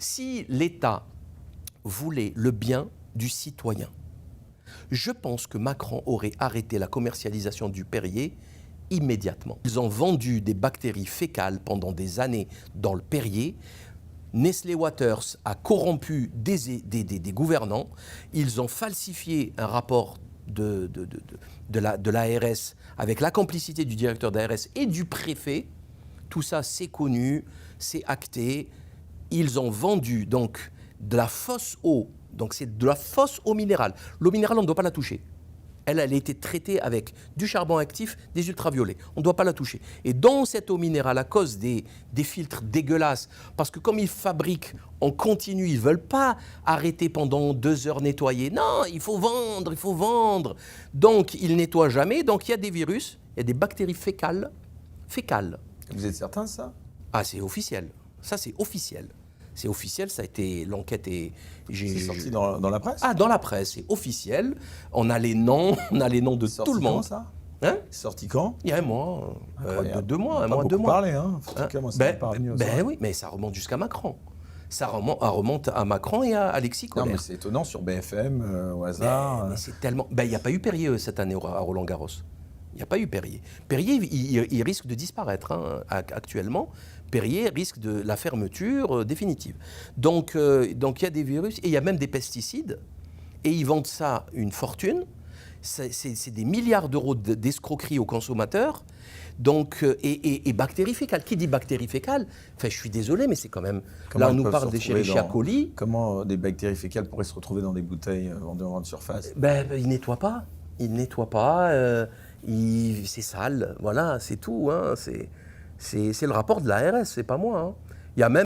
Si l'État voulait le bien du citoyen, je pense que Macron aurait arrêté la commercialisation du Perrier immédiatement. Ils ont vendu des bactéries fécales pendant des années dans le Perrier. Nestlé Waters a corrompu des gouvernants. Ils ont falsifié un rapport de l'ARS avec la complicité du directeur d'ARS et du préfet. Tout ça, c'est connu, c'est acté. Ils ont vendu donc de la fausse eau. Donc c'est de la fausse eau minérale. L'eau minérale, on ne doit pas la toucher. Elle a été traitée avec du charbon actif, des ultraviolets. On ne doit pas la toucher. Et dans cette eau minérale, à cause des filtres dégueulasses, parce que comme ils fabriquent en continu, ils ne veulent pas arrêter pendant 2 heures nettoyer. Non, il faut vendre, il faut vendre. Donc ils ne nettoient jamais. Donc il y a des virus, il y a des bactéries fécales. Vous êtes certain de ça? Ah, c'est officiel. Ça, c'est officiel. C'est officiel, ça a été, l'enquête est... C'est sorti dans la presse? Ah, dans la presse, c'est officiel. On a les noms, de tout le monde. Quand, ça? Hein? Sorti quand? Il y a un mois, 2 mois, on un mois, 2 beaucoup mois. parlé, hein. En tout cas, moi, ça m'a parvenu. Oui, mais ça remonte jusqu'à Macron. Ça remonte à Macron et à Alexis Kohler. Non, mais c'est étonnant sur BFM, au hasard. Mais c'est tellement... il n'y a pas eu Perrier cette année à Roland-Garros. Il n'y a pas eu Perrier. Perrier, il risque de disparaître actuellement. Perrier risque de la fermeture définitive. Donc il y a des virus et il y a même des pesticides. Et ils vendent ça une fortune. C'est des milliards d'euros d'escroquerie aux consommateurs. Donc, et bactéries fécales. Qui dit bactéries fécales? Enfin, je suis désolé, mais c'est quand même... Comment là, on nous parle d'Escherichia coli. Comment des bactéries fécales pourraient se retrouver dans des bouteilles vendées en grande surface? Ils nettoient pas. C'est sale. Voilà, c'est tout. Hein. C'est le rapport de l'ARS, c'est pas moi. Hein. Il y a même